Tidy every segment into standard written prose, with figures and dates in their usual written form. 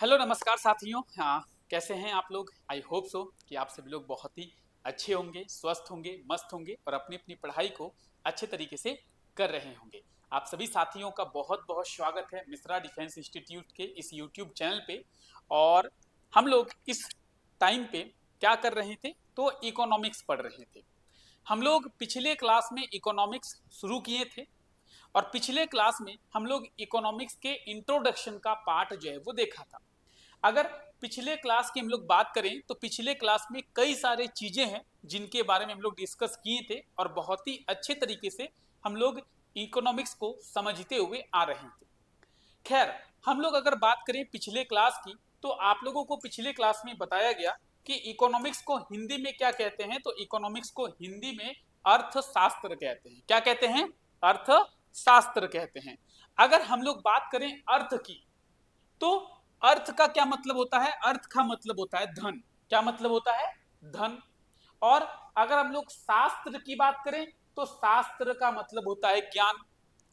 Hello नमस्कार साथियों। हाँ, कैसे हैं आप लोग? आई होप सो कि आप सभी लोग बहुत ही अच्छे होंगे, स्वस्थ होंगे, मस्त होंगे और अपनी अपनी पढ़ाई को अच्छे तरीके से कर रहे होंगे। आप सभी साथियों का बहुत बहुत स्वागत है मिश्रा डिफेंस इंस्टीट्यूट के इस यूट्यूब चैनल पे। और हम लोग इस टाइम पे क्या कर रहे थे? तो इकोनॉमिक्स पढ़ रहे थे। हम लोग पिछले क्लास में इकोनॉमिक्स शुरू किए थे और पिछले क्लास में हम लोग इकोनॉमिक्स के इंट्रोडक्शन का पार्ट जो है वो देखा था। अगर पिछले क्लास की हम लोग बात करें तो पिछले क्लास में कई सारे चीजें हैं जिनके बारे में हम लोग डिस्कस किए थे और बहुत ही अच्छे तरीके से हम लोग इकोनॉमिक्स को समझते हुए आ रहे थे। खैर, हम लोग अगर बात करें पिछले क्लास की तो आप लोगों को पिछले क्लास में बताया गया कि इकोनॉमिक्स को हिंदी में क्या कहते हैं। तो इकोनॉमिक्स को हिंदी में अर्थशास्त्र कहते हैं। क्या कहते हैं? अर्थशास्त्र कहते हैं। अगर हम लोग बात करें अर्थ की तो अर्थ का क्या मतलब होता है? अर्थ का मतलब होता है धन। क्या मतलब होता है? धन। और अगर हम लोग शास्त्र की बात करें तो शास्त्र का मतलब होता है ज्ञान।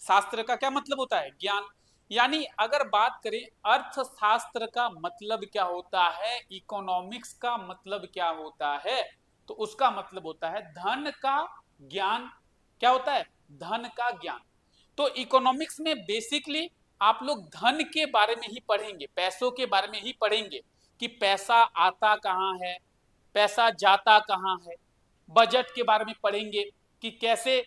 शास्त्र का क्या मतलब होता है? ज्ञान। यानी अगर बात करें अर्थशास्त्र का मतलब क्या होता है, इकोनॉमिक्स का मतलब क्या होता है, तो उसका मतलब होता है धन का ज्ञान। क्या होता है? धन का ज्ञान। तो इकोनॉमिक्स में बेसिकली आप लोग धन के बारे में ही पढ़ेंगे, पैसों के बारे में ही पढ़ेंगे कि पैसा आता कहाँ है, पैसा जाता कहाँ है। बजट के बारे में पढ़ेंगे कि कैसे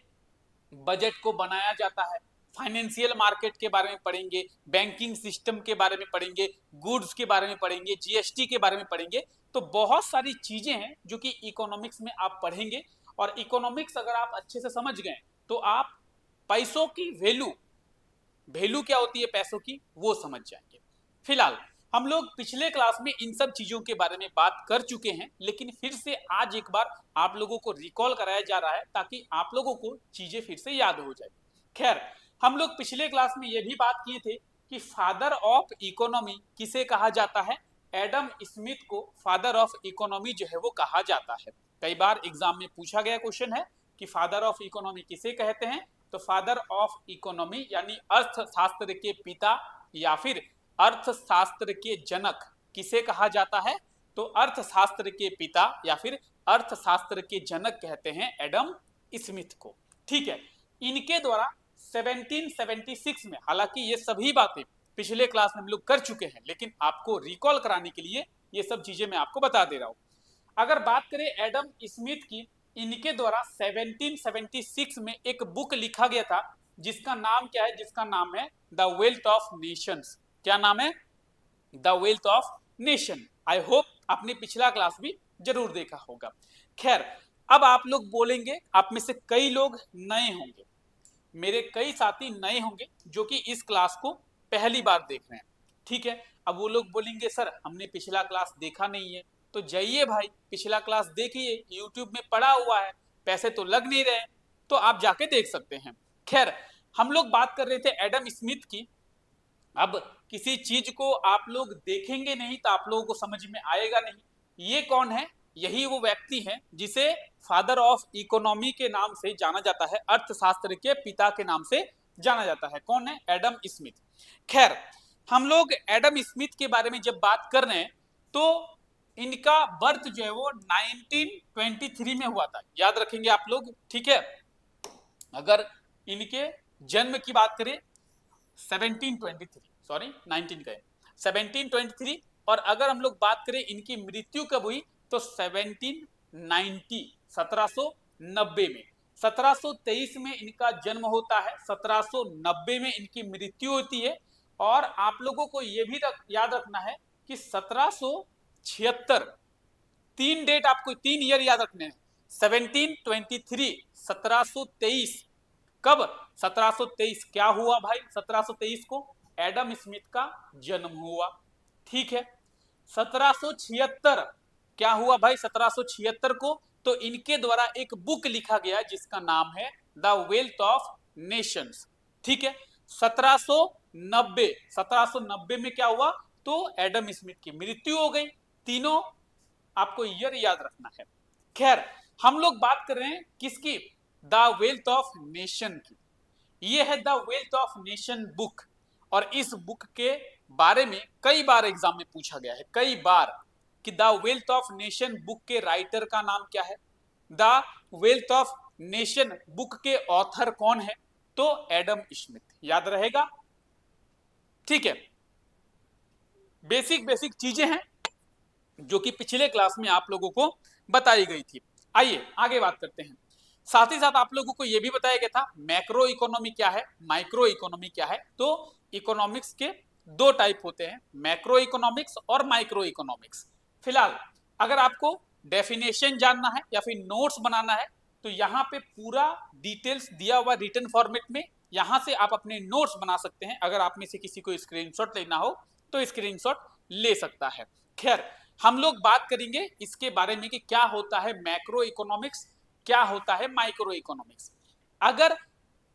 बजट को बनाया जाता है। फाइनेंशियल मार्केट के बारे में पढ़ेंगे, बैंकिंग सिस्टम के बारे में पढ़ेंगे, गुड्स के बारे में पढ़ेंगे, जीएसटी के बारे में पढ़ेंगे। तो बहुत सारी चीजें हैं जो कि इकोनॉमिक्स में आप पढ़ेंगे। और इकोनॉमिक्स अगर आप अच्छे से समझ गए तो आप पैसों की वैल्यू क्या होती है पैसों की वो समझ जाएंगे। फिलहाल हम लोग पिछले क्लास में इन सब चीजों के बारे में बात कर चुके हैं, लेकिन फिर से आज एक बार आप लोगों को रिकॉल कराया जा रहा है ताकि आप लोगों को चीजें फिर से याद हो जाए। खैर, हम लोग पिछले क्लास में यह भी बात किए थे कि फादर ऑफ इकोनॉमी किसे कहा जाता है। एडम स्मिथ को फादर ऑफ इकोनॉमी जो है वो कहा जाता है। कई बार एग्जाम में पूछा गया क्वेश्चन है कि फादर ऑफ इकोनॉमी किसे कहते हैं। तो फादर ऑफ इकोनॉमी यानी अर्थशास्त्र के पिता या फिर अर्थशास्त्र के जनक किसे कहा जाता है? तो अर्थशास्त्र के पिता या फिर अर्थशास्त्र के जनक कहते हैं एडम स्मिथ को। ठीक है। इनके द्वारा 1776 में, हालांकि ये सभी बातें पिछले क्लास में हम लोग कर चुके हैं, लेकिन आपको रिकॉल कराने के लिए ये सब चीजें मैं आपको बता दे रहा हूं। अगर बात करें एडम स्मिथ की, इनके द्वारा 1776 में एक बुक लिखा गया था जिसका नाम क्या है? जिसका नाम है द वेल्थ ऑफ नेशंस। क्या नाम है? The wealth of nation. I hope आपने पिछला क्लास भी जरूर देखा होगा। खैर, अब आप लोग बोलेंगे, आप में से कई लोग नए होंगे, मेरे कई साथी नए होंगे जो कि इस क्लास को पहली बार देख रहे हैं। ठीक है। अब वो लोग बोलेंगे सर हमने पिछला क्लास देखा नहीं है। तो जाइए भाई, पिछला क्लास देखिए, यूट्यूब में पड़ा हुआ है, पैसे तो लग नहीं रहे, तो आप जाके देख सकते हैं। खैर, हम लोग बात कर रहे थे एडम स्मिथ की। अब किसी चीज को आप लोग देखेंगे नहीं तो आप लोगों को समझ में आएगा नहीं। ये कौन है? यही वो व्यक्ति है जिसे फादर ऑफ इकोनॉमी के नाम से जाना जाता है, अर्थशास्त्र के पिता के नाम से जाना जाता है। कौन है? Adam Smith. खैर, हम लोग एडम स्मिथ के बारे में जब बात कर रहे हैं तो इनका बर्थ जो है वो 1923 में हुआ था। याद रखेंगे आप लोग। ठीक है। अगर इनके जन्म की बात करें 1723, सॉरी 19 का है, 1723। और अगर हम लोग बात करें इनकी मृत्यु कब हुई तो 1790, 1790 में। 1723 में इनका जन्म होता है, 1790 में इनकी मृत्यु होती है। और आप लोगों को यह भी याद रखना है कि 1776, तीन डेट आपको, तीन ईयर याद रखने हैं। 1723, 1723। कब? 1723 क्या हुआ भाई? 1723 को एडम स्मिथ का जन्म हुआ। ठीक है। 1776 क्या हुआ भाई? 1776 को तो इनके द्वारा एक बुक लिखा गया जिसका नाम है द वेल्थ ऑफ नेशंस। ठीक है। 1790, 1790 में क्या हुआ? तो एडम स्मिथ की मृत्यु हो गई। तीनों आपको ईयर याद रखना है। खैर, हम लोग बात कर रहे हैं किसकी? द वेल्थ ऑफ नेशन की। ये है the wealth of nation book. और इस बुक के बारे में कई बार एग्जाम में पूछा गया है, कई बार, कि the wealth of nation book के राइटर का नाम क्या है, the wealth of nation book के ऑथर कौन है, तो एडम स्मिथ, याद रहेगा। ठीक है, बेसिक बेसिक चीजें हैं जो कि पिछले क्लास में आप लोगों को बताई गई थी। आइए आगे बात करते हैं। साथ ही साथ आप लोगों को यह भी बताया गया था मैक्रो इकोनॉमी क्या है, माइक्रो इकोनॉमी क्या है। तो इकोनॉमिक्स के दो टाइप होते हैं, मैक्रो इकोनॉमिक्स और माइक्रो इकोनॉमिक्स। फिलहाल अगर आपको डेफिनेशन जानना है या फिर नोट्स बनाना है तो यहाँ पे पूरा डिटेल्स दिया हुआ रिटन फॉर्मेट में, यहाँ से आप अपने नोट्स बना सकते हैं। अगर आप में से किसी को स्क्रीनशॉट लेना हो तो स्क्रीनशॉट ले सकता है। खैर, हम लोग बात करेंगे इसके बारे में कि क्या होता है मैक्रो इकोनॉमिक्स, क्या होता है माइक्रो इकोनॉमिक्स। अगर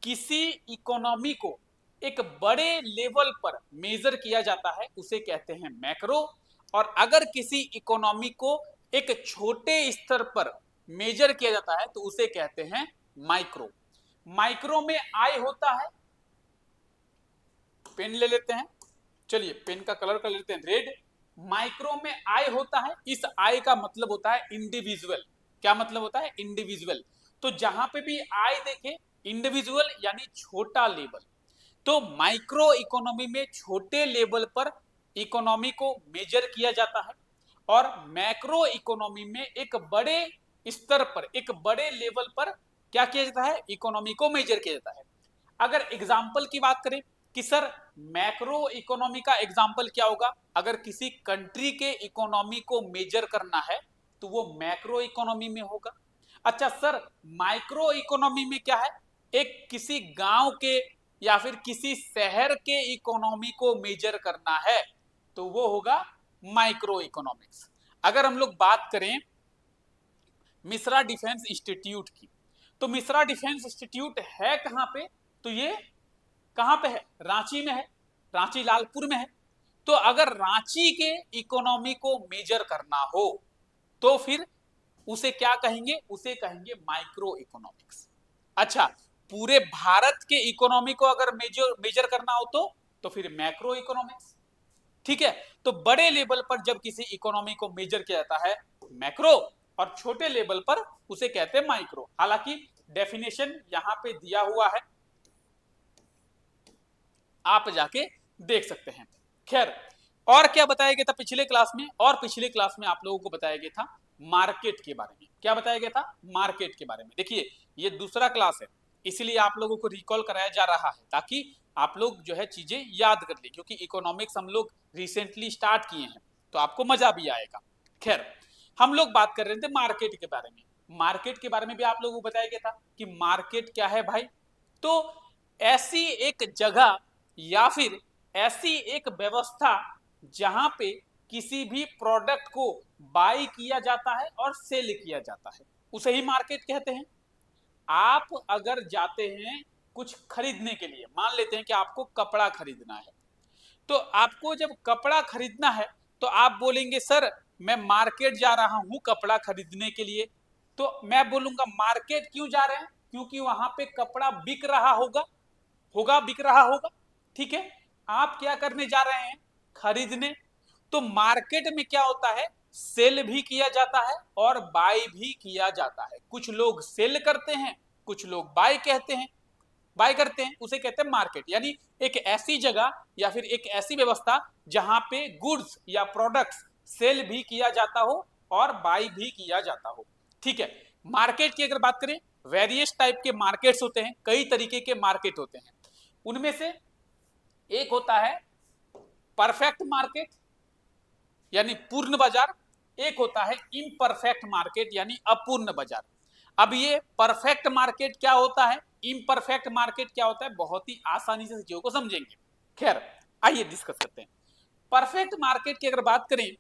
किसी इकोनॉमी को एक बड़े लेवल पर मेजर किया जाता है उसे कहते हैं मैक्रो, और अगर किसी इकोनॉमी को एक छोटे स्तर पर मेजर किया जाता है तो उसे कहते हैं माइक्रो। माइक्रो में आय होता है, पेन ले लेते हैं, चलिए पेन का कलर कर लेते हैं रेड। माइक्रो में आय होता है, इस आय का मतलब होता है इंडिविजुअल। क्या मतलब होता है? इंडिविजुअल। तो जहां पे भी आय देखे इंडिविजुअल यानी छोटा लेवल, तो माइक्रो इकोनॉमी में छोटे लेवल पर इकोनॉमी को मेजर किया जाता है, और मैक्रो इकोनॉमी में एक बड़े स्तर पर, एक बड़े लेवल पर क्या किया जाता है? इकोनॉमी को मेजर किया जाता है। अगर एग्जाम्पल की बात करें कि सर मैक्रो इकोनॉमी का एग्जाम्पल क्या होगा, अगर किसी कंट्री के इकोनॉमी को मेजर करना है तो वो मैक्रो इकोनॉमी में होगा। अच्छा सर, माइक्रो इकोनॉमी में क्या है? एक किसी गांव के या फिर किसी शहर के इकोनॉमी को मेजर करना है तो वो होगा माइक्रो इकोनॉमिक्स। अगर हम लोग बात करें मिश्रा डिफेंस इंस्टीट्यूट की, तो मिश्रा डिफेंस इंस्टीट्यूट है कहां पे? तो ये कहां पे है? रांची में है, रांची लालपुर में है। तो अगर रांची के इकोनॉमी को मेजर करना हो तो फिर उसे क्या कहेंगे? उसे कहेंगे माइक्रो इकोनॉमिक्स। अच्छा, पूरे भारत के इकोनॉमी को अगर मेजर करना हो तो फिर मैक्रो इकोनॉमिक्स। ठीक है, तो बड़े लेवल पर जब किसी इकोनॉमी को मेजर किया जाता है मैक्रो, और छोटे लेवल पर उसे कहते हैं माइक्रो। हालांकि डेफिनेशन यहां पे दिया हुआ है, आप जाके देख सकते हैं। खैर, और क्या बताया गया था पिछले क्लास में? और पिछले क्लास में आप लोगों को बताया गया था मार्केट के बारे में। क्या बताया गया था? मार्केट के बारे में। देखिए, ये दूसरा क्लास है, इसलिए आप लोगों को रिकॉल कराया जा रहा है ताकि आप लोग जो है चीजें याद कर ले, क्योंकि इकोनॉमिक्स हम लोग रिसेंटली स्टार्ट किए हैं तो आपको मजा भी आएगा। खैर, हम लोग बात कर रहे थे मार्केट के बारे में। मार्केट के बारे में भी आप लोगों को बताया गया था कि मार्केट क्या है भाई। तो ऐसी एक जगह या फिर ऐसी एक व्यवस्था जहां पे किसी भी प्रोडक्ट को बाई किया जाता है और सेल किया जाता है, उसे ही मार्केट कहते हैं। आप अगर जाते हैं कुछ खरीदने के लिए, मान लेते हैं कि आपको कपड़ा खरीदना है, तो आपको जब कपड़ा खरीदना है तो आप बोलेंगे सर मैं मार्केट जा रहा हूं कपड़ा खरीदने के लिए। तो मैं बोलूंगा मार्केट क्यों जा रहे हैं? क्योंकि वहां पे कपड़ा बिक रहा होगा बिक रहा होगा। ठीक है, आप क्या करने जा रहे हैं? खरीदने। तो मार्केट में क्या होता है? सेल भी किया जाता है और बाय भी किया जाता है। कुछ लोग सेल करते हैं, कुछ लोग बाय कहते हैं, बाय करते हैं, उसे कहते हैं मार्केट। यानी एक ऐसी जगह या फिर एक ऐसी व्यवस्था जहां पे गुड्स या प्रोडक्ट्स सेल भी किया जाता हो और बाय भी किया जाता हो। ठीक है, मार्केट की अगर बात करें, वेरियस टाइप के मार्केट्स होते हैं, कई तरीके के मार्केट होते हैं। उनमें से एक होता है परफेक्ट मार्केट यानी पूर्ण बाजार, एक होता है इम्परफेक्ट मार्केट यानी अपूर्ण बाजार। अब ये परफेक्ट मार्केट क्या होता है, इम्परफेक्ट मार्केट क्या होता है, बहुत ही आसानी से चीजों को समझेंगे। खैर, आइए डिस्कस करते हैं। परफेक्ट मार्केट की अगर बात करें,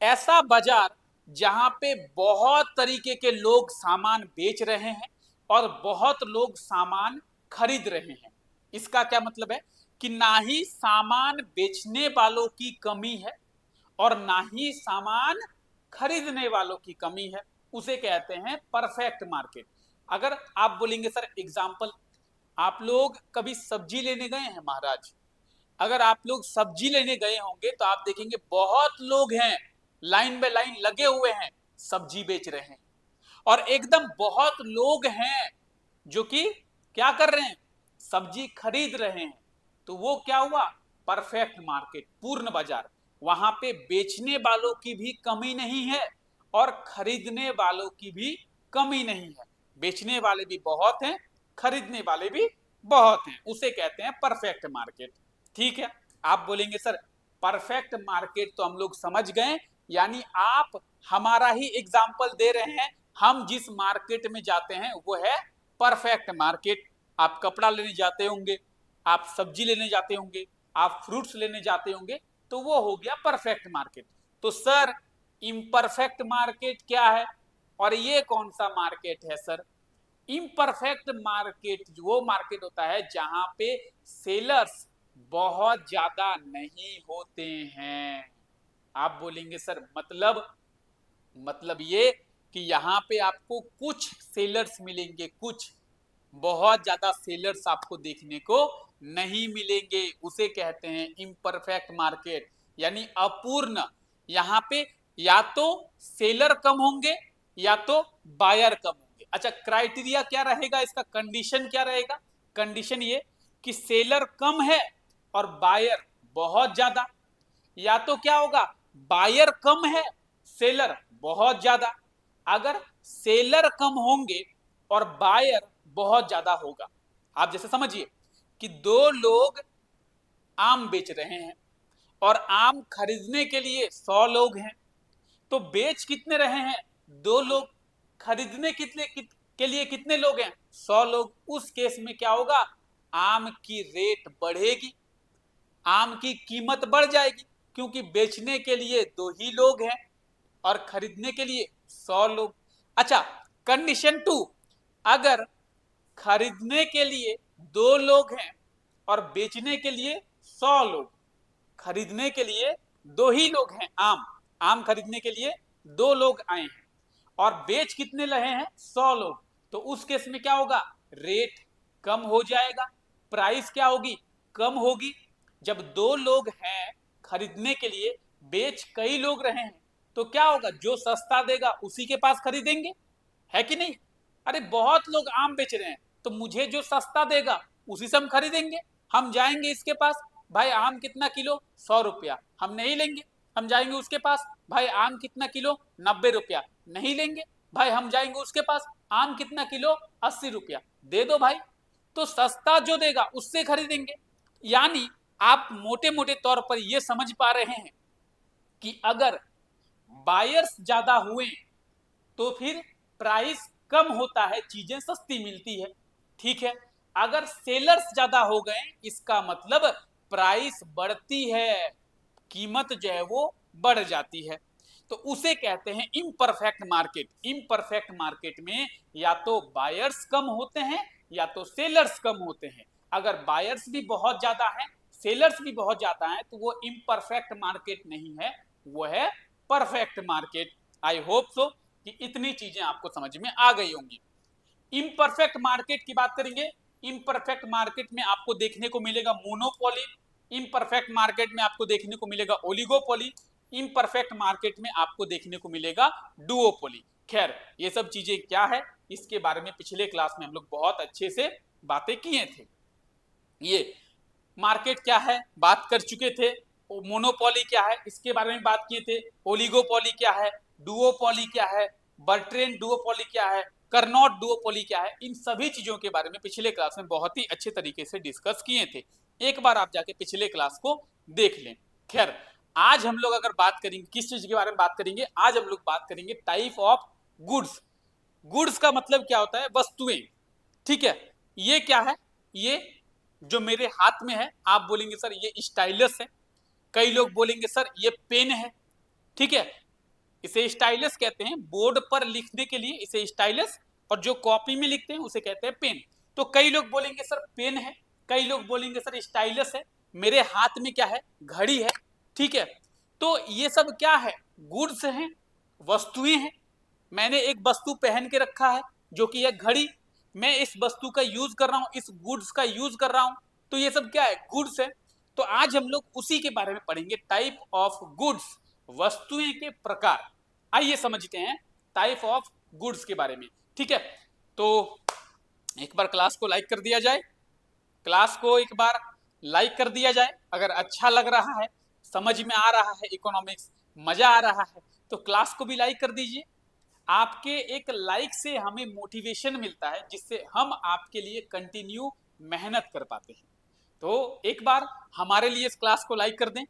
ऐसा बाजार जहां पे बहुत तरीके के लोग सामान बेच रहे हैं और बहुत लोग सामान खरीद रहे हैं। इसका क्या मतलब है कि ना ही सामान बेचने वालों की कमी है और ना ही सामान खरीदने वालों की कमी है, उसे कहते हैं परफेक्ट मार्केट। अगर आप बोलेंगे सर एग्जाम्पल, आप लोग कभी सब्जी लेने गए हैं महाराज, अगर आप लोग सब्जी लेने गए होंगे तो आप देखेंगे बहुत लोग हैं, लाइन बाय लाइन लगे हुए हैं, सब्जी बेच रहे हैं। और एकदम बहुत लोग हैं जो कि क्या कर रहे हैं, सब्जी खरीद रहे हैं। तो वो क्या हुआ, परफेक्ट मार्केट, पूर्ण बाजार। वहां पे बेचने वालों की भी कमी नहीं है और खरीदने वालों की भी कमी नहीं है। बेचने वाले भी बहुत हैं, खरीदने वाले भी बहुत हैं, उसे कहते हैं परफेक्ट मार्केट। ठीक है, आप बोलेंगे सर परफेक्ट मार्केट तो हम लोग समझ गए, यानी आप हमारा ही एग्जाम्पल दे रहे हैं। हम जिस मार्केट में जाते हैं वो है परफेक्ट मार्केट। आप कपड़ा लेने जाते होंगे, आप सब्जी लेने जाते होंगे, आप फ्रूट्स लेने जाते होंगे, तो वो हो गया परफेक्ट मार्केट। तो सर इम्परफेक्ट मार्केट क्या है और ये कौन सा मार्केट है सर? इम्परफेक्ट मार्केट वो मार्केट होता है जहां पे सेलर्स बहुत ज्यादा नहीं होते हैं। आप बोलेंगे सर मतलब ये कि यहाँ पे आपको कुछ सेलर्स मिलेंगे, कुछ, बहुत ज्यादा सेलर्स आपको देखने को नहीं मिलेंगे, उसे कहते हैं इम्परफेक्ट मार्केट, यानी अपूर्ण। यहाँ पे या तो सेलर कम होंगे या तो बायर कम होंगे। अच्छा, क्राइटेरिया क्या रहेगा इसका, कंडीशन क्या रहेगा? कंडीशन ये कि सेलर कम है और बायर बहुत ज्यादा, या तो क्या होगा, बायर कम है, सेलर बहुत ज्यादा। अगर सेलर कम होंगे और बायर बहुत ज्यादा होगा, आप जैसे समझिए कि दो लोग आम बेच रहे हैं और आम खरीदने के लिए 100 लोग हैं, तो बेच कितने रहे हैं, 2 लोग, खरीदने के लिए कितने लोग हैं, 100 लोग। उस केस में क्या होगा, आम की रेट बढ़ेगी, आम की कीमत बढ़ जाएगी, क्योंकि बेचने के लिए 2 ही लोग हैं और खरीदने के लिए 100 लोग। अच्छा, कंडीशन 2, अगर खरीदने के लिए 2 लोग हैं और बेचने के लिए 100 लोग, खरीदने के लिए 2 ही लोग हैं, आम खरीदने के लिए 2 लोग आए हैं और बेच कितने रहे हैं, 100 लोग, तो उस केस में क्या होगा, रेट कम हो जाएगा, प्राइस क्या होगी, कम होगी। जब 2 लोग हैं खरीदने के लिए, बेच कई लोग रहे हैं, तो क्या होगा, जो सस्ता देगा उसी के पास खरीदेंगे, है कि नहीं? अरे बहुत लोग आम बेच रहे हैं, तो मुझे जो सस्ता देगा उसी से हम खरीदेंगे। हम जाएंगे इसके पास, भाई आम कितना किलो, 100 रुपया, हम नहीं लेंगे। हम जाएंगे उसके पास, भाई आम कितना किलो, 90 रुपया, नहीं लेंगे। भाई हम जाएंगे उसके पास, आम कितना किलो, 80 रुपया, दे दो भाई। तो सस्ता जो देगा उससे खरीदेंगे। यानी आप मोटे मोटे तौर पर यह समझ पा रहे हैं कि अगर बायर्स ज्यादा हुए तो फिर प्राइस कम होता है, चीजें सस्ती मिलती है। ठीक है, अगर सेलर्स ज्यादा हो गए इसका मतलब प्राइस बढ़ती है, कीमत जो है वो बढ़ जाती है। तो उसे कहते हैं इम्परफेक्ट मार्केट। इम्परफेक्ट मार्केट में या तो बायर्स कम होते हैं या तो सेलर्स कम होते हैं। अगर बायर्स भी बहुत ज्यादा हैं, सेलर्स भी बहुत ज्यादा हैं, तो वो इम्परफेक्ट मार्केट नहीं है, वो है perfect market. I hope so कि इतनी चीजें आपको समझ में आ गई होंगी। इम्परफेक्ट मार्केट की बात करेंगे, इम्परफेक्ट मार्केट में आपको देखने को मिलेगा मोनोपोली, इम्परफेक्ट मार्केट में आपको देखने को मिलेगा ओलिगोपोली, इम्परफेक्ट मार्केट में आपको देखने को मिलेगा डुओपोली। खैर ये सब चीजें क्या है, इसके बारे में पिछले क्लास में हम लोग बहुत अच्छे से बातें किए थे। ये मार्केट क्या है बात कर चुके थे, मोनोपोली क्या है इसके बारे में बात किए थे, ओलिगोपोली क्या है, डुओपोली क्या है, बर्ट्रेन डुओपोली क्या है, करनॉट डुओपोली क्या है, इन सभी चीजों के बारे में पिछले क्लास में बहुत ही अच्छे तरीके से डिस्कस किए थे। एक बार आप जाके पिछले क्लास को देख लें। खैर आज हम लोग अगर बात करेंगे किस चीज के बारे में बात करेंगे, आज हम लोग बात करेंगे टाइप ऑफ गुड्स। गुड्स का मतलब क्या होता है, वस्तुएं। ठीक है, ये क्या है, ये जो मेरे हाथ में है, आप बोलेंगे सर ये स्टाइलस है, कई लोग बोलेंगे सर ये पेन है। ठीक है, इसे स्टाइलस कहते हैं, बोर्ड पर लिखने के लिए इसे स्टाइलस, और जो कॉपी में लिखते हैं उसे कहते हैं पेन। तो कई लोग बोलेंगे सर पेन है, कई लोग बोलेंगे सर स्टाइलस है। मेरे हाथ में क्या है, घड़ी है। ठीक है, तो ये सब क्या है, गुड्स हैं, वस्तुएं हैं। मैंने एक वस्तु पहन के रखा है जो कि है घड़ी, मैं इस वस्तु का यूज कर रहा हूं, इस गुड्स का यूज कर रहा हूं, तो ये सब क्या है, गुड्स है। तो आज हम लोग उसी के बारे में पढ़ेंगे, टाइप ऑफ गुड्स, वस्तुएं के प्रकार। आइए समझते हैं टाइप ऑफ गुड्स के बारे में। ठीक है, तो एक बार क्लास को लाइक कर दिया जाए, क्लास को एक बार लाइक कर दिया जाए। अगर अच्छा लग रहा है, समझ में आ रहा है इकोनॉमिक्स, मजा आ रहा है, तो क्लास को भी लाइक कर दीजिए। आपके एक लाइक से हमें मोटिवेशन मिलता है, जिससे हम आपके लिए कंटिन्यू मेहनत कर पाते हैं। तो एक बार हमारे लिए इस क्लास को लाइक कर दें।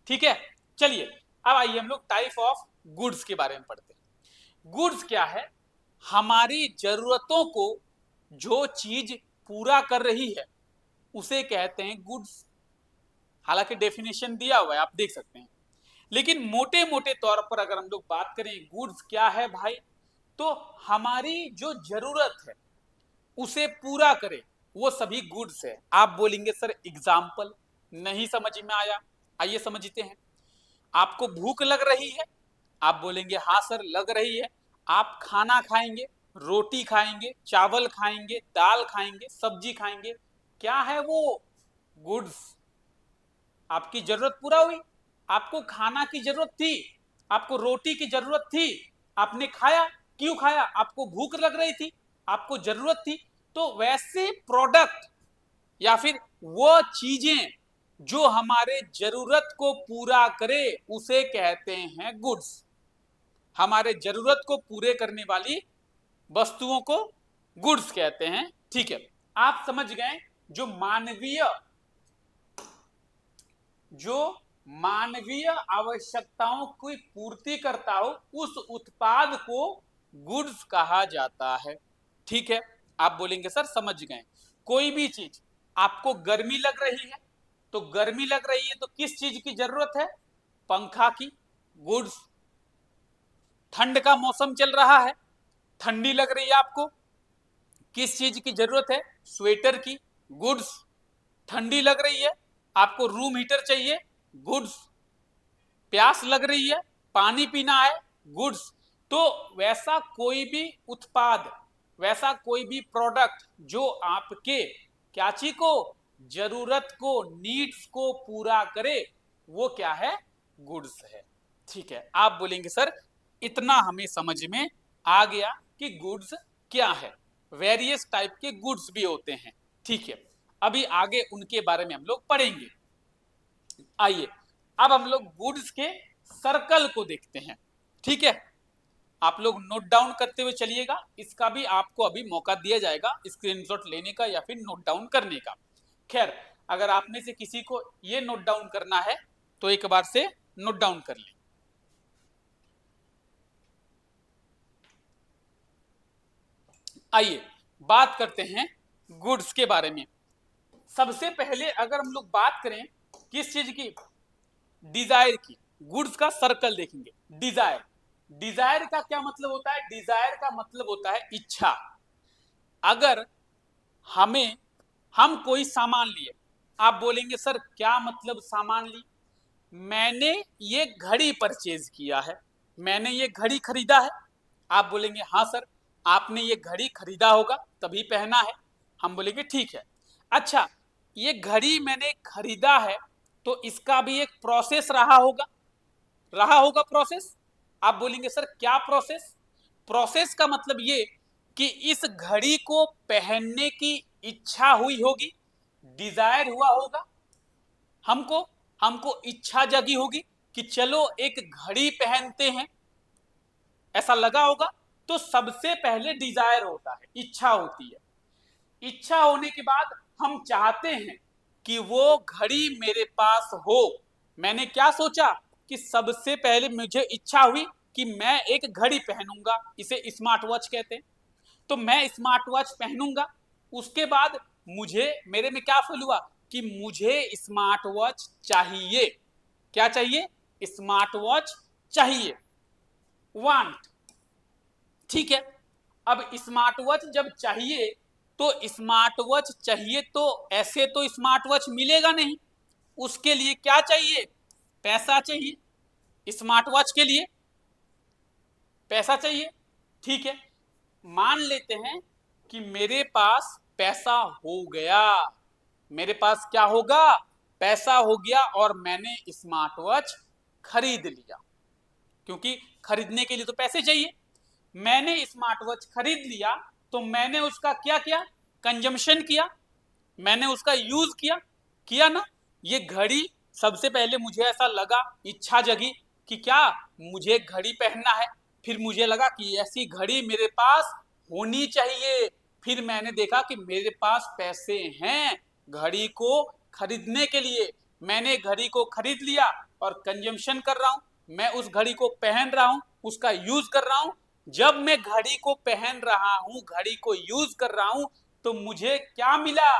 ठीक है, चलिए अब आइए हम लोग टाइप ऑफ गुड्स के बारे में पढ़ते हैं। गुड्स क्या है? हमारी जरूरतों को जो चीज पूरा कर रही है उसे कहते हैं गुड्स। हालांकि डेफिनेशन दिया हुआ है, आप देख सकते हैं, लेकिन मोटे मोटे तौर पर अगर हम लोग बात करें गुड्स क्या है भाई, तो हमारी जो जरूरत है उसे पूरा करे वो सभी गुड्स है। आप बोलेंगे सर एग्जाम्पल, नहीं समझ में आया, आइए समझते हैं। आपको भूख लग रही है, आप बोलेंगे हाँ सर लग रही है। आप खाना खाएंगे, रोटी खाएंगे, चावल खाएंगे, दाल खाएंगे, सब्जी खाएंगे, क्या है वो? गुड्स। आपकी जरूरत पूरा हुई, आपको खाना की जरूरत थी, आपको रोटी की जरूरत थी, आपने खाया। क्यों खाया? आपको भूख लग रही थी, आपको जरूरत थी। तो वैसे प्रोडक्ट या फिर वो चीजें जो हमारे जरूरत को पूरा करे उसे कहते हैं गुड्स। हमारे जरूरत को पूरे करने वाली वस्तुओं को गुड्स कहते हैं। ठीक है, आप समझ गए। जो मानवीय आवश्यकताओं की पूर्ति करता हो उस उत्पाद को गुड्स कहा जाता है। ठीक है, आप बोलेंगे सर समझ गए। कोई भी चीज, आपको गर्मी लग रही है, तो गर्मी लग रही है तो किस चीज की जरूरत है? पंखा की, गुड्स। ठंड का मौसम चल रहा है, ठंडी लग रही है आपको, किस चीज की जरूरत है? स्वेटर की, गुड्स। ठंडी लग रही है, आपको रूम हीटर चाहिए, गुड्स। प्यास लग रही है, पानी पीना है, गुड्स। तो वैसा कोई भी उत्पाद, वैसा कोई भी प्रोडक्ट जो आपके क्या चीज को, जरूरत को, नीड्स को पूरा करे, वो क्या है? गुड्स है। ठीक है, आप बोलेंगे सर इतना हमें समझ में आ गया कि गुड्स क्या है। वेरियस टाइप के गुड्स भी होते हैं। ठीक है, अभी आगे उनके बारे में हम लोग पढ़ेंगे। आइए अब हम लोग गुड्स के सर्कल को देखते हैं। ठीक है, आप लोग नोट डाउन करते हुए चलिएगा, इसका भी आपको अभी मौका दिया जाएगा स्क्रीनशॉट लेने का या फिर नोट डाउन करने का। खैर, अगर आप में से किसी को ये नोट डाउन करना है तो एक बार से नोट डाउन कर लें। आइए बात करते हैं गुड्स के बारे में। सबसे पहले अगर हम लोग बात करें किस चीज की, डिजायर की, गुड्स का सर्कल देखेंगे। डिजायर, डिजायर का क्या मतलब होता है? डिजायर का मतलब होता है इच्छा। अगर हम कोई सामान लिए, आप बोलेंगे सर क्या मतलब सामान ली? मैंने ये घड़ी परचेज किया है, मैंने ये घड़ी खरीदा है। आप बोलेंगे हाँ सर आपने ये घड़ी खरीदा होगा तभी पहना है। हम बोलेंगे ठीक है। अच्छा, ये घड़ी मैंने खरीदा है तो इसका भी एक प्रोसेस रहा होगा प्रोसेस। आप बोलेंगे सर क्या प्रोसेस? प्रोसेस का मतलब ये कि इस घड़ी को पहनने की इच्छा हुई होगी, डिजायर हुआ होगा, हमको इच्छा जगी होगी कि चलो एक घड़ी पहनते हैं, ऐसा लगा होगा। तो सबसे पहले डिजायर होता है, इच्छा होती है। इच्छा होने के बाद हम चाहते हैं कि वो घड़ी मेरे पास हो। मैंने क्या सोचा कि सबसे पहले मुझे इच्छा हुई कि मैं एक घड़ी पहनूंगा, इसे स्मार्ट वॉच कहते हैं। तो मैं स्मार्ट वॉच पहनूंगा, उसके बाद मुझे मेरे में क्या फील हुआ कि मुझे स्मार्ट वॉच चाहिए। क्या चाहिए? स्मार्ट वॉच चाहिए, वांट। ठीक है, अब स्मार्ट वॉच जब चाहिए तो स्मार्ट वॉच चाहिए तो ऐसे तो स्मार्ट वॉच मिलेगा नहीं, उसके लिए क्या चाहिए? पैसा चाहिए। स्मार्ट वॉच के लिए पैसा चाहिए। ठीक है, मान लेते हैं कि मेरे पास पैसा हो गया। मेरे पास क्या होगा? पैसा हो गया और मैंने स्मार्ट वॉच खरीद लिया, क्योंकि खरीदने के लिए तो पैसे चाहिए। मैंने स्मार्ट वॉच खरीद लिया तो मैंने उसका क्या किया, कंजम्पशन किया, मैंने उसका यूज किया, किया ना। ये घड़ी, सबसे पहले मुझे ऐसा लगा, इच्छा जगी कि क्या मुझे घड़ी पहनना है, फिर मुझे लगा कि ऐसी घड़ी मेरे पास होनी चाहिए, फिर मैंने देखा कि मेरे पास पैसे हैं घड़ी को खरीदने के लिए, मैंने घड़ी को खरीद लिया और कंजम्पशन कर रहा हूं, मैं उस घड़ी को पहन रहा हूं, उसका यूज कर रहा हूं। जब मैं घड़ी को पहन रहा हूं, घड़ी को यूज कर रहा हूं, तो मुझे क्या मिला,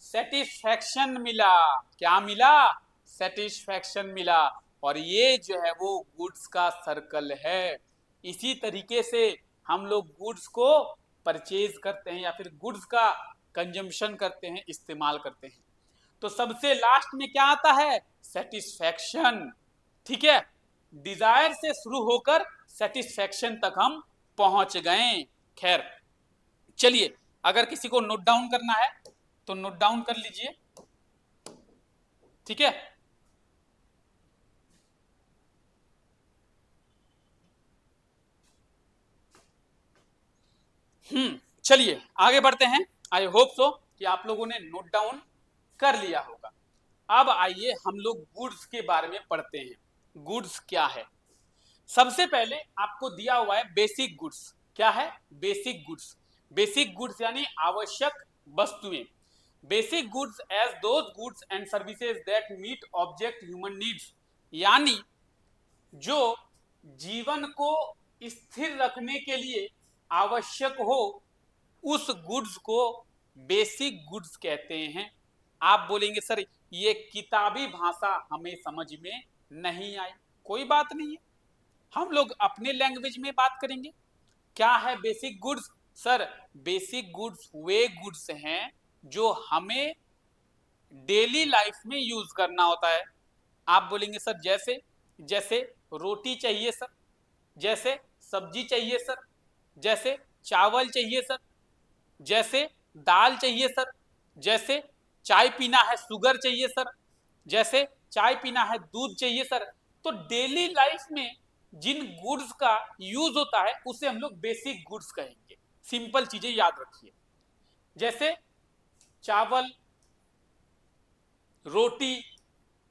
सेटिस्फैक्शन मिला। क्या मिला, सेटिस्फैक्शन मिला। और ये जो है वो गुड्स का सर्कल है। इसी तरीके से हम लोग गुड्स को परचेज करते हैं या फिर गुड्स का कंजम्पशन करते हैं, इस्तेमाल करते हैं। तो सबसे लास्ट में क्या आता है, सेटिस्फैक्शन। ठीक है, डिजायर से शुरू होकर सेटिस्फैक्शन तक हम पहुंच गए। खैर चलिए, अगर किसी को नोट डाउन करना है तो नोट डाउन कर लीजिए। ठीक है, चलिए आगे बढ़ते हैं। आई होप सो कि आप लोगों ने नोट डाउन कर लिया होगा। अब आइए हम लोग गुड्स के बारे में पढ़ते हैं। गुड्स क्या है, सबसे पहले आपको दिया हुआ है बेसिक गुड्स। क्या है, बेसिक गुड्स। बेसिक गुड्स यानी आवश्यक वस्तुएं। Basic goods as those goods and services that meet object human needs, यानी जो जीवन को स्थिर रखने के लिए आवश्यक हो, उस गुड्स को बेसिक गुड्स कहते हैं। आप बोलेंगे सर ये किताबी भाषा हमें समझ में नहीं आई, कोई बात नहीं है, हम लोग अपने लैंग्वेज में बात करेंगे। क्या है basic goods, sir basic goods वे गुड्स हैं जो हमें डेली लाइफ में यूज करना होता है। आप बोलेंगे सर जैसे, जैसे रोटी चाहिए सर, जैसे सब्जी चाहिए सर, जैसे चावल चाहिए सर, जैसे दाल चाहिए सर, जैसे चाय पीना है शुगर चाहिए सर, जैसे चाय पीना है दूध चाहिए सर। तो डेली लाइफ में जिन गुड्स का यूज होता है उसे हम लोग बेसिक गुड्स कहेंगे। सिंपल चीजें याद रखिए, जैसे चावल, रोटी,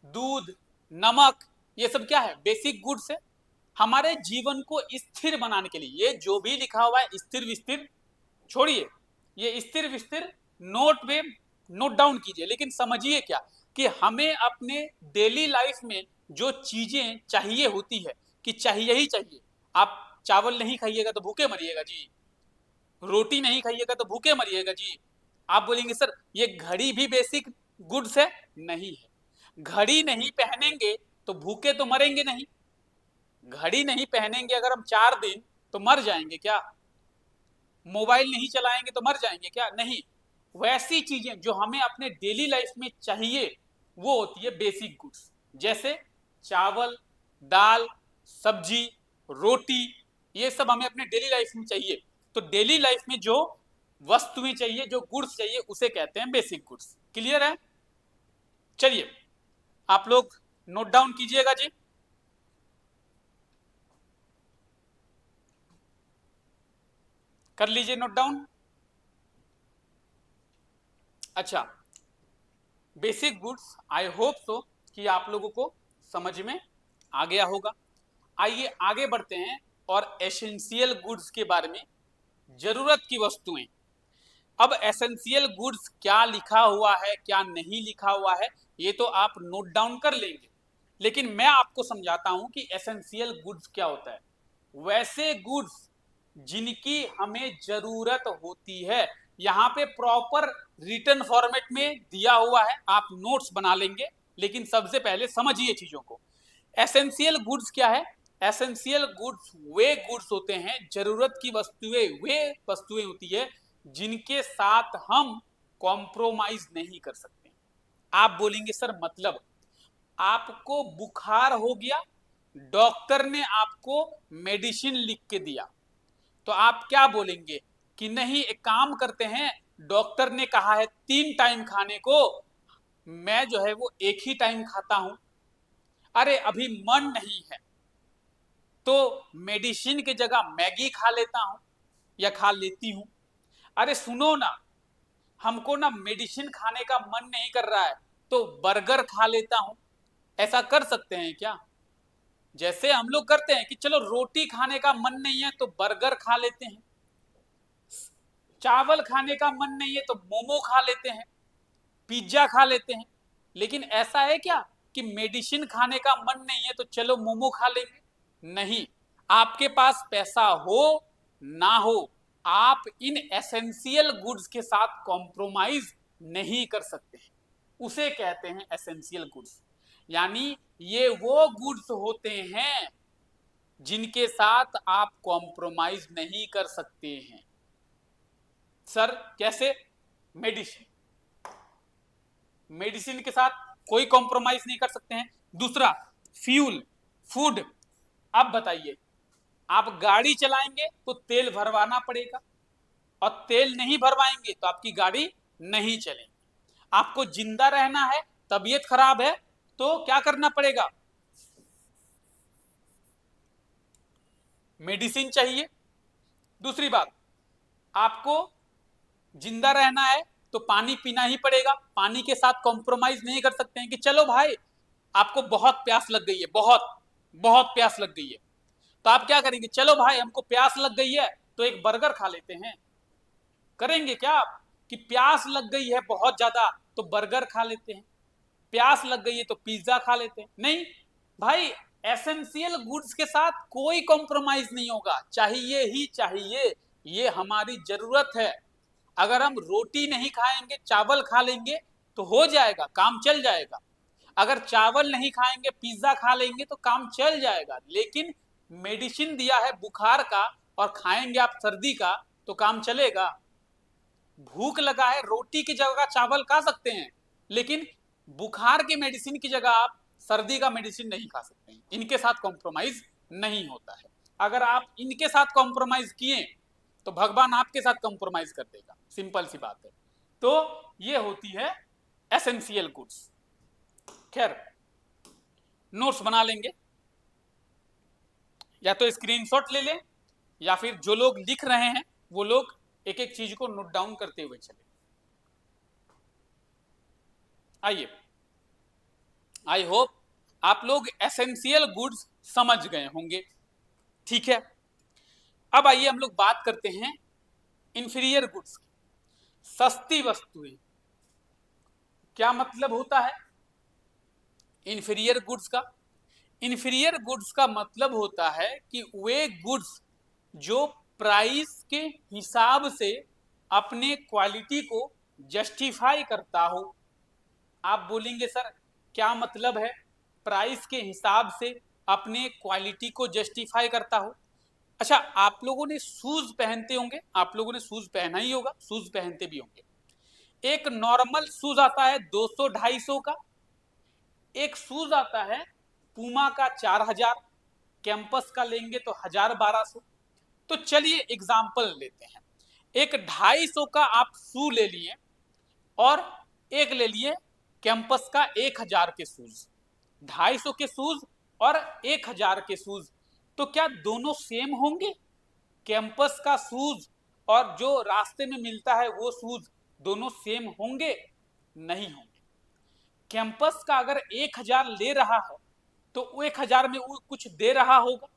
दूध, नमक, ये सब क्या है, बेसिक गुड्स है हमारे जीवन को स्थिर बनाने के लिए। ये जो भी लिखा हुआ है स्थिर विस्थिर छोड़िए, ये स्थिर विस्थिर नोट में नोट डाउन कीजिए, लेकिन समझिए क्या कि हमें अपने डेली लाइफ में जो चीजें चाहिए होती है कि चाहिए ही चाहिए। आप चावल नहीं खाइएगा तो भूखे मरिएगा जी, रोटी नहीं खाइएगा तो भूखे मरिएगा जी। आप बोलेंगे सर ये घड़ी भी बेसिक गुड्स है, नहीं है। घड़ी नहीं पहनेंगे तो भूखे तो मरेंगे नहीं, घड़ी नहीं पहनेंगे अगर हम 4 दिन तो मर जाएंगे क्या, मोबाइल नहीं चलाएंगे तो मर जाएंगे क्या, नहीं। वैसी चीजें जो हमें अपने डेली लाइफ में चाहिए वो होती है बेसिक गुड्स, जैसे चावल, दाल, सब्जी, रोटी, ये सब हमें अपने डेली लाइफ में चाहिए। तो डेली लाइफ में जो वस्तुएं चाहिए, जो गुड्स चाहिए, उसे कहते हैं बेसिक गुड्स। क्लियर है, चलिए आप लोग नोट डाउन कीजिएगा जी। कर लीजिए नोट डाउन। अच्छा, basic goods I hope so कि आप लोगों को समझ में आ गया होगा। आइए आगे बढ़ते हैं और एसेंशियल गुड्स के बारे में, जरूरत की वस्तुएं। अब एसेंशियल गुड्स क्या लिखा हुआ है क्या नहीं लिखा हुआ है ये तो आप नोट डाउन कर लेंगे, लेकिन मैं आपको समझाता हूं कि एसेंशियल गुड्स क्या होता है। वैसे गुड्स जिनकी हमें जरूरत होती है, यहाँ पे प्रॉपर रिटन फॉर्मेट में दिया हुआ है, आप नोट्स बना लेंगे, लेकिन सबसे पहले समझिए चीजों को। एसेंशियल गुड्स क्या है, एसेंशियल गुड्स वे गुड्स होते हैं, जरूरत की वस्तुएं वे वस्तुएं होती है जिनके साथ हम कॉम्प्रोमाइज नहीं कर सकते। आप बोलेंगे सर मतलब, आपको बुखार हो गया, डॉक्टर ने आपको मेडिसिन लिख के दिया, तो आप क्या बोलेंगे कि नहीं एक काम करते हैं, डॉक्टर ने कहा है 3 टाइम खाने को, मैं जो है वो एक ही टाइम खाता हूं, अरे अभी मन नहीं है तो मेडिसिन की जगह मैगी खा लेता हूं या खा लेती हूं। अरे सुनो ना, हमको ना मेडिसिन खाने का मन नहीं कर रहा है तो बर्गर खा लेता हूं। ऐसा कर सकते हैं क्या? जैसे हम लोग करते हैं कि चलो रोटी खाने का मन नहीं है तो बर्गर खा लेते हैं, चावल खाने का मन नहीं है तो मोमो खा लेते हैं, पिज्जा खा लेते हैं। लेकिन ऐसा है क्या कि मेडिसिन खाने का मन नहीं है तो चलो मोमो खा लेंगे? नहीं। आपके पास पैसा हो ना हो, आप इन एसेंशियल गुड्स के साथ कॉम्प्रोमाइज नहीं कर सकते हैं। उसे कहते हैं एसेंशियल गुड्स। यानी ये वो गुड्स होते हैं जिनके साथ आप कॉम्प्रोमाइज नहीं कर सकते हैं। सर कैसे? मेडिसिन, मेडिसिन के साथ कोई कॉम्प्रोमाइज नहीं कर सकते हैं। दूसरा फ्यूल, फूड। अब बताइए, आप गाड़ी चलाएंगे तो तेल भरवाना पड़ेगा और तेल नहीं भरवाएंगे तो आपकी गाड़ी नहीं चलेगी। आपको जिंदा रहना है, तबीयत खराब है तो क्या करना पड़ेगा? मेडिसिन चाहिए। दूसरी बात, आपको जिंदा रहना है तो पानी पीना ही पड़ेगा, पानी के साथ कॉम्प्रोमाइज नहीं कर सकते हैं कि चलो भाई आपको बहुत प्यास लग गई है, बहुत बहुत प्यास लग गई है, तो आप क्या करेंगे? चलो भाई हमको प्यास लग गई है तो एक बर्गर खा लेते हैं। करेंगे क्या आप कि प्यास लग गई है बहुत ज्यादा तो बर्गर खा लेते हैं, प्यास लग गई है तो पिज्जा खा लेते हैं? नहीं भाई, एसेंशियल गुड्स के साथ कोई कॉम्प्रोमाइज नहीं होगा, चाहिए ही चाहिए, ये हमारी जरूरत है। अगर हम रोटी नहीं खाएंगे, चावल खा लेंगे तो हो जाएगा, काम चल जाएगा। अगर चावल नहीं खाएंगे, पिज्जा खा लेंगे तो काम चल जाएगा। लेकिन मेडिसिन दिया है बुखार का और खाएंगे आप सर्दी का तो काम चलेगा? भूख लगा है, रोटी की जगह चावल खा सकते हैं, लेकिन बुखार की मेडिसिन की जगह आप सर्दी का मेडिसिन नहीं खा सकते हैं। इनके साथ कॉम्प्रोमाइज नहीं होता है। अगर आप इनके साथ कॉम्प्रोमाइज किए तो भगवान आपके साथ कॉम्प्रोमाइज कर देगा, सिंपल सी बात है। तो ये होती है एसेंशियल गुड्स। खैर, नोट्स बना लेंगे, या तो स्क्रीनशॉट ले लें या फिर जो लोग लिख रहे हैं वो लोग एक एक चीज को नोट डाउन करते हुए चले। आइए, आई होप आप लोग एसेंशियल गुड्स समझ गए होंगे। ठीक है, अब आइए हम लोग बात करते हैं इंफीरियर गुड्स की, सस्ती वस्तुएं। क्या मतलब होता है इंफीरियर गुड्स का? इंफीरियर गुड्स का मतलब होता है कि वे गुड्स जो प्राइस के हिसाब से अपने क्वालिटी को जस्टिफाई करता हो। आप बोलेंगे सर क्या मतलब है प्राइस के हिसाब से अपने क्वालिटी को जस्टिफाई करता हो? अच्छा, आप लोगों ने शूज पहनते होंगे, आप लोगों ने शूज पहना ही होगा, शूज पहनते भी होंगे। एक नॉर्मल शूज आता है 200-250 का, एक शूज आता है पूमा का 4000, कैंपस का लेंगे तो 1000-1200। तो चलिए एग्जाम्पल लेते हैं, एक 250 का आप शू ले लिए और एक ले लिए कैंपस का 1000 के शूज। 250 के शूज और 1000 के शूज, तो क्या दोनों सेम होंगे? कैंपस का शूज और जो रास्ते में मिलता है वो शूज दोनों सेम होंगे? नहीं होंगे। कैंपस का अगर 1000 ले रहा है तो 1000 में वो कुछ दे रहा होगा।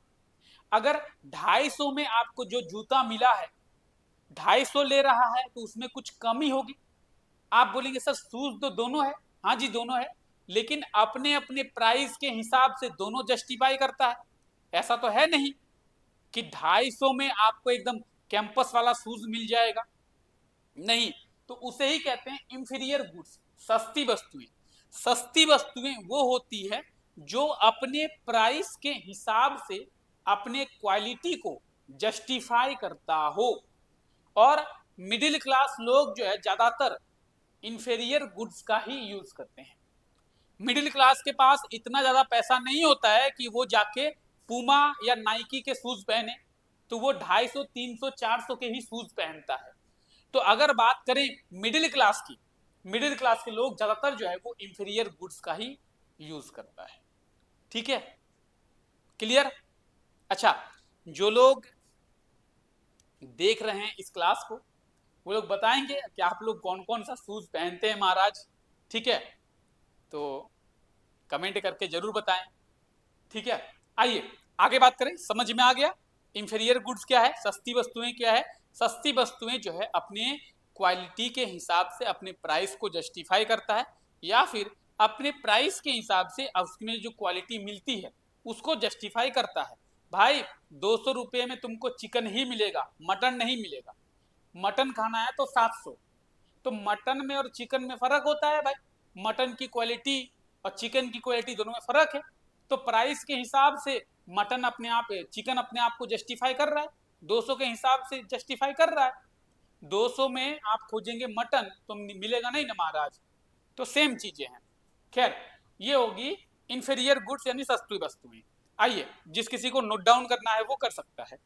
अगर 250 में आपको जो जूता मिला है 250 ले रहा है तो उसमें कुछ कमी होगी। आप बोलेंगे सर शूज तो दोनों है, हाँ जी दोनों है, लेकिन अपने अपने प्राइस के हिसाब से दोनों जस्टिफाई करता है। ऐसा तो है नहीं कि 250 में आपको एकदम कैंपस वाला शूज मिल जाएगा, नहीं। तो उसे ही कहते हैं इंफीरियर गुड्स, सस्ती वस्तुएं। सस्ती वस्तुएं वो होती है जो अपने प्राइस के हिसाब से अपने क्वालिटी को जस्टिफाई करता हो। और मिडिल क्लास लोग जो है ज्यादातर इंफीरियर गुड्स का ही यूज करते हैं। मिडिल क्लास के पास इतना ज्यादा पैसा नहीं होता है कि वो जाके पूमा या नाइकी के शूज पहने, तो वो 250, 300, 400 के ही शूज पहनता है। तो अगर बात करें मिडिल क्लास की मिडिल क्लास के लोग ज्यादातर जो है वो इंफीरियर गुड्स का ही यूज करता है। ठीक है, क्लियर? अच्छा, जो लोग देख रहे हैं इस क्लास को वो लोग बताएंगे कि आप लोग कौन कौन सा शूज पहनते हैं महाराज। ठीक है, तो कमेंट करके जरूर बताएं। ठीक है, आइए आगे बात करें। समझ में आ गया इंफीरियर गुड्स क्या है, सस्ती वस्तुएं क्या है। सस्ती वस्तुएं जो है अपने क्वालिटी के हिसाब से अपने प्राइस को जस्टिफाई करता है, या फिर अपने प्राइस के हिसाब से उसमें जो क्वालिटी मिलती है उसको जस्टिफाई करता है। भाई 200 रुपये में तुमको चिकन ही मिलेगा, मटन नहीं मिलेगा। मटन खाना है तो 700। तो मटन में और चिकन में फर्क होता है भाई, मटन की क्वालिटी और चिकन की क्वालिटी दोनों में फर्क है। तो प्राइस के हिसाब से मटन अपने आप, चिकन अपने आप को जस्टिफाई कर रहा है, 200 के हिसाब से जस्टिफाई कर रहा है। 200 में आप खोजेंगे मटन तो मिलेगा नहीं ना महाराज। तो सेम चीजें हैं। खैर, ये होगी इंफीरियर गुड्स यानी सस्ती वस्तुएं। आइए, जिस किसी को नोट डाउन करना है वो कर सकता है।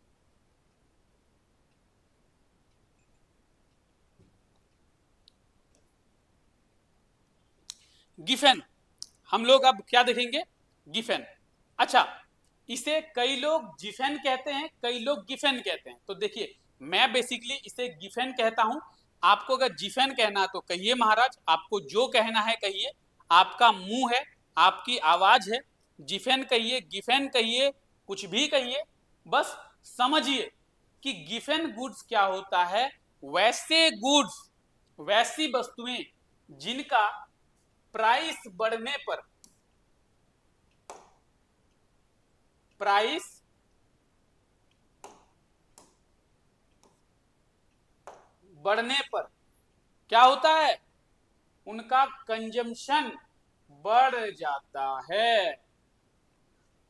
गिफेन, हम लोग अब क्या देखेंगे? गिफेन। अच्छा, इसे कई लोग जिफेन कहते हैं, कई लोग गिफेन कहते हैं। तो देखिए, मैं बेसिकली इसे गिफेन कहता हूं। आपको अगर जिफेन कहना है तो कहिए महाराज, आपको जो कहना है कहिए, आपका मुंह है, आपकी आवाज है। जिफेन कहिए, गिफेन कहिए, कुछ भी कहिए, बस समझिए कि गिफेन गुड्स क्या होता है। वैसे गुड्स, वैसी वस्तुएं जिनका प्राइस बढ़ने पर, प्राइस बढ़ने पर क्या होता है, उनका कंजम्पशन बढ़ जाता है।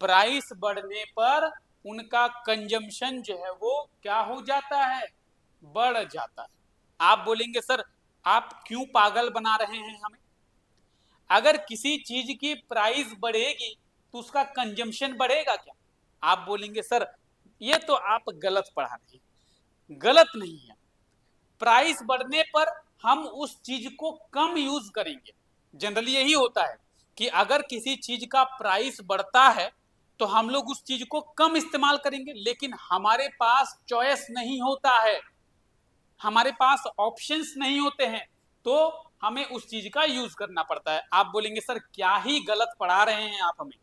प्राइस बढ़ने पर उनका कंजम्पशन जो है वो क्या हो जाता है, बढ़ जाता है। आप बोलेंगे सर आप क्यों पागल बना रहे हैं हमें? अगर किसी चीज की प्राइस बढ़ेगी तो उसका कंजम्पशन बढ़ेगा क्या? आप बोलेंगे सर ये तो आप गलत पढ़ा रहे हैं। गलत नहीं है, प्राइस बढ़ने पर हम उस चीज को कम यूज करेंगे। जनरली यही होता है कि अगर किसी चीज का प्राइस बढ़ता है तो हम लोग उस चीज को कम इस्तेमाल करेंगे, लेकिन हमारे पास चॉइस नहीं होता है, हमारे पास ऑप्शंस नहीं होते हैं, तो हमें उस चीज का यूज करना पड़ता है। आप बोलेंगे सर क्या ही गलत पढ़ा रहे हैं आप हमें,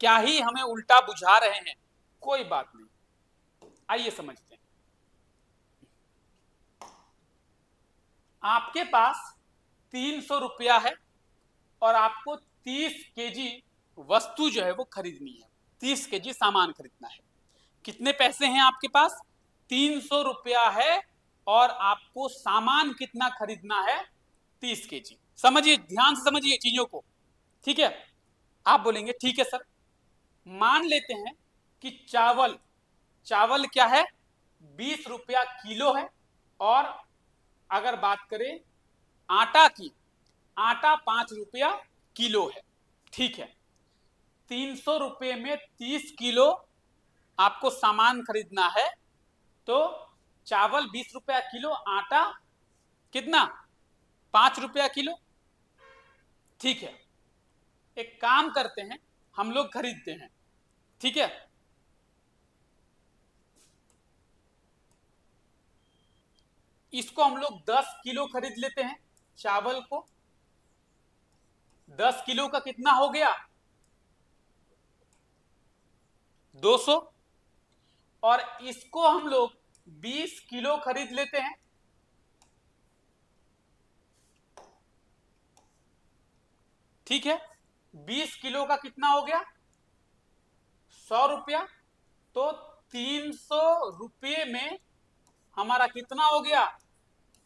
क्या ही हमें उल्टा बुझा रहे हैं। कोई बात नहीं, आइए समझते हैं। आपके पास 300 रुपया है और आपको 30 केजी वस्तु जो है वो खरीदनी है, 30 केजी सामान खरीदना है। कितने पैसे हैं आपके पास? 300 रुपया है और आपको सामान कितना खरीदना है? 30 केजी। समझिए, ध्यान से समझिए चीजों को। ठीक है, आप बोलेंगे ठीक है सर, मान लेते हैं कि चावल, चावल क्या है, 20 रुपया किलो है। और अगर बात करें आटा की, आटा 5 रुपया किलो है। ठीक है, 300 रुपये में 30 किलो आपको सामान खरीदना है। तो चावल 20 रुपया किलो, आटा कितना, 5 रुपया किलो। ठीक है, एक काम करते हैं, हम लोग खरीदते हैं। ठीक है, इसको हम लोग 10 किलो खरीद लेते हैं। चावल को 10 किलो का कितना हो गया, 200। और इसको हम लोग 20 किलो खरीद लेते हैं। ठीक है, 20 किलो का कितना हो गया, 100 रुपया। तो 300 रुपये में हमारा कितना हो गया,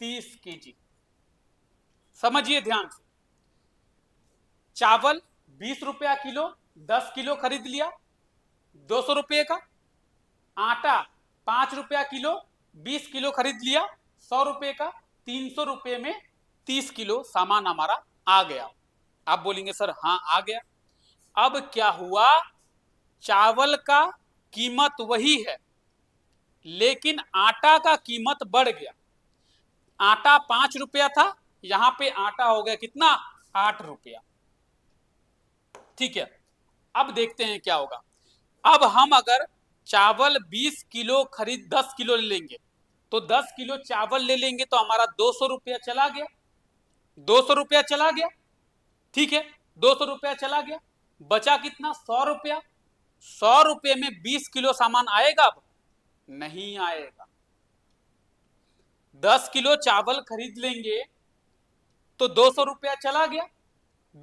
30 केजी। समझिए ध्यान से, चावल 20 रुपया किलो, 10 किलो खरीद लिया 200 रुपये का। आटा 5 रुपया किलो, 20 किलो खरीद लिया 100 रुपये का। 300 रुपये में 30 किलो सामान हमारा आ गया। आप बोलेंगे सर हाँ आ गया। अब क्या हुआ, चावल का कीमत वही है लेकिन आटा का कीमत बढ़ गया। आटा 5 रुपया था, यहां पे आटा हो गया कितना, 8 रुपया। ठीक है, अब देखते हैं क्या होगा। अब हम अगर चावल 20 किलो खरीद 10 किलो ले लेंगे, तो 10 किलो चावल ले लेंगे तो हमारा 200 रुपया चला गया, 200 रुपया चला गया। ठीक है, 200 रुपया चला गया, बचा कितना, 100 रुपया। 100 रुपये में 20 किलो सामान आएगा? अब नहीं आएगा। 10 किलो चावल खरीद लेंगे तो 200 रुपया चला गया,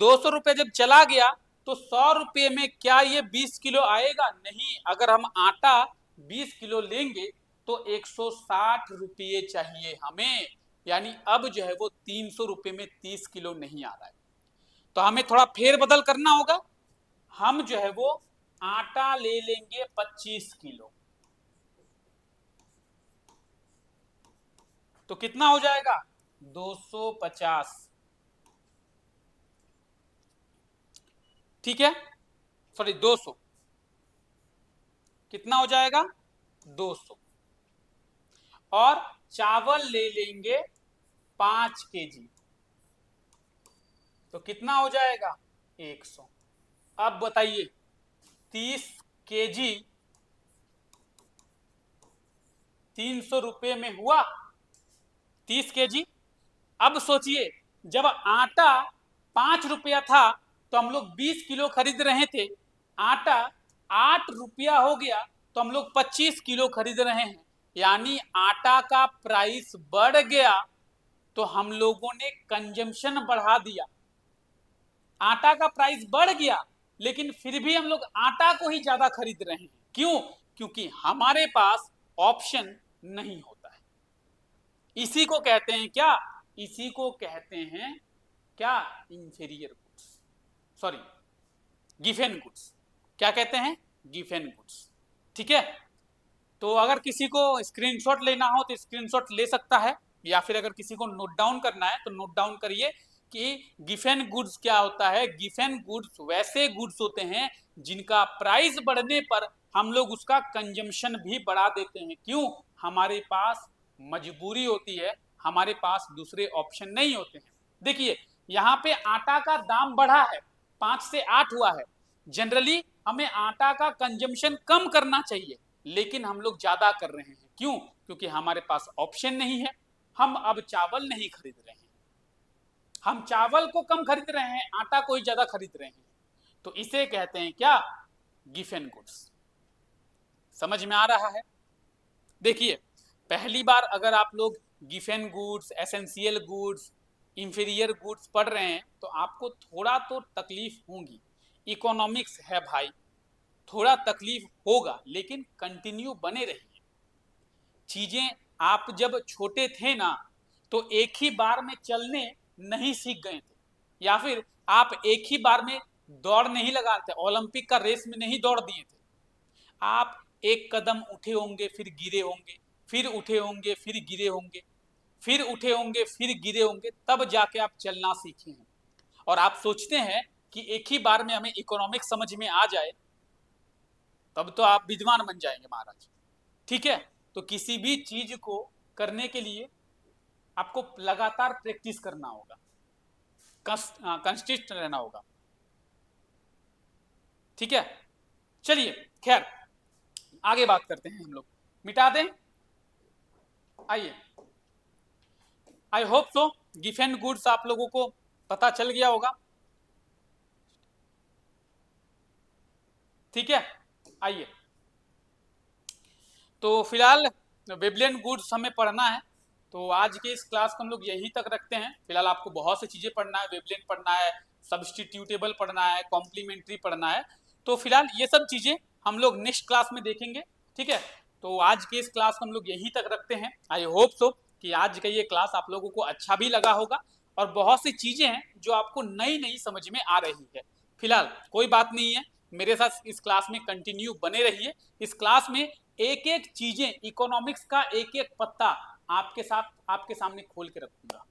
200 रुपया जब चला गया तो 100 रुपये में क्या ये 20 किलो आएगा? नहीं। अगर हम आटा 20 किलो लेंगे तो 160 रुपये चाहिए हमें, यानी अब जो है वो 300 रुपये में 30 किलो नहीं आ रहा है। तो हमें थोड़ा फेरबदल करना होगा। हम जो है वो आटा ले लेंगे 25 किलो, तो कितना हो जाएगा, 250। ठीक है, सॉरी 200, कितना हो जाएगा, 200। और चावल ले लेंगे 5 केजी, तो कितना हो जाएगा, 100। अब बताइए 30 केजी 300 रुपये में हुआ, 30 केजी। अब सोचिए, जब आटा 5 रुपया था तो हम लोग 20 किलो खरीद रहे थे, आटा 8 रुपया हो गया तो हम लोग 25 किलो खरीद रहे हैं, यानी आटा का प्राइस बढ़ गया। तो हम लोगों ने कंजम्पशन बढ़ा दिया, आटा का प्राइस बढ़ गया लेकिन फिर भी हम लोग आटा को ही ज्यादा खरीद रहे हैं। क्यों? क्योंकि हमारे पास ऑप्शन नहीं होता है। इसी को कहते हैं क्या, इसी को कहते हैं क्या, inferior goods, sorry given goods. क्या कहते हैं, गिवन गुड्स। ठीक है, तो अगर किसी को स्क्रीनशॉट लेना हो तो स्क्रीनशॉट ले सकता है, या फिर अगर किसी को नोट डाउन करना है तो नोट डाउन करिए कि गिवन गुड्स क्या होता है। गिवन गुड्स वैसे गुड्स होते हैं जिनका प्राइस बढ़ने पर हम लोग उसका कंजम्पशन भी बढ़ा देते हैं। क्यों? हमारे पास मजबूरी होती है, हमारे पास दूसरे ऑप्शन नहीं होते हैं। देखिए यहाँ पे आटा का दाम बढ़ा है, 5 से 8 हुआ है। जनरली हमें आटा का कंजम्पशन कम करना चाहिए, लेकिन हम लोग ज्यादा कर रहे हैं। क्यों? क्योंकि हमारे पास ऑप्शन नहीं है। हम अब चावल नहीं खरीद रहे हैं, हम चावल को कम खरीद रहे हैं, आटा को ही ज्यादा खरीद रहे हैं। तो इसे कहते हैं क्या, गिवन गुड्स। समझ में आ रहा है? देखिए पहली बार अगर आप लोग given goods, essential goods, inferior goods पढ़ रहे हैं तो आपको थोड़ा तो तकलीफ होगी। इकोनॉमिक्स है भाई, थोड़ा तकलीफ होगा, लेकिन कंटिन्यू बने रहिए। चीजें आप जब छोटे थे ना तो एक ही बार में चलने नहीं सीख गए थे, या फिर आप एक ही बार में दौड़ नहीं लगाते, ओलंपिक का रेस में नहीं दौड़ दिए थे। आप एक कदम उठे होंगे फिर गिरे होंगे, फिर उठे होंगे फिर गिरे होंगे, फिर उठे होंगे फिर गिरे होंगे, तब जाके आप चलना सीखे हैं। और आप सोचते हैं कि एक ही बार में हमें इकोनॉमिक्स समझ में आ जाए, तब तो आप विद्वान बन जाएंगे महाराज। ठीक है, तो किसी भी चीज को करने के लिए आपको लगातार प्रैक्टिस करना होगा, कंसिस्टेंट रहना होगा। ठीक है, चलिए खैर आगे बात करते हैं। हम लोग मिटा दें, आइए। I hope so given goods आप लोगों को पता चल गया होगा। ठीक है, आइए। तो फिलहाल वेबलेन गुड्स हमें पढ़ना है, तो आज के इस क्लास को हम लोग यहीं तक रखते हैं। फिलहाल आपको बहुत सी चीज़ें पढ़ना है, वेबलेन पढ़ना है, सब्सटीट्यूटेबल पढ़ना है, कॉम्प्लीमेंट्री पढ़ना है। तो फिलहाल ये सब चीज़ें हम लोग नेक्स्ट क्लास में देखेंगे। ठीक है, तो आज के इस क्लास को हम लोग यहीं तक रखते हैं। आई होप सो कि आज का ये क्लास आप लोगों को अच्छा भी लगा होगा, और बहुत सी चीज़ें हैं जो आपको नई नई समझ में आ रही है। फिलहाल कोई बात नहीं है, मेरे साथ इस क्लास में कंटिन्यू बने रहिए। इस क्लास में एक एक चीजें, इकोनॉमिक्स का एक एक पत्ता आपके सामने खोल के रखूंगा,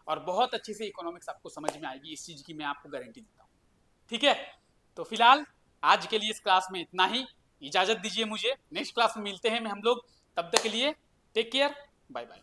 और बहुत अच्छे से इकोनॉमिक्स आपको समझ में आएगी, इस चीज की मैं आपको गारंटी देता हूँ। ठीक है, तो फिलहाल आज के लिए इस क्लास में इतना ही। इजाजत दीजिए मुझे, नेक्स्ट क्लास में मिलते हैं हम लोग। तब तक के लिए टेक केयर, बाय बाय।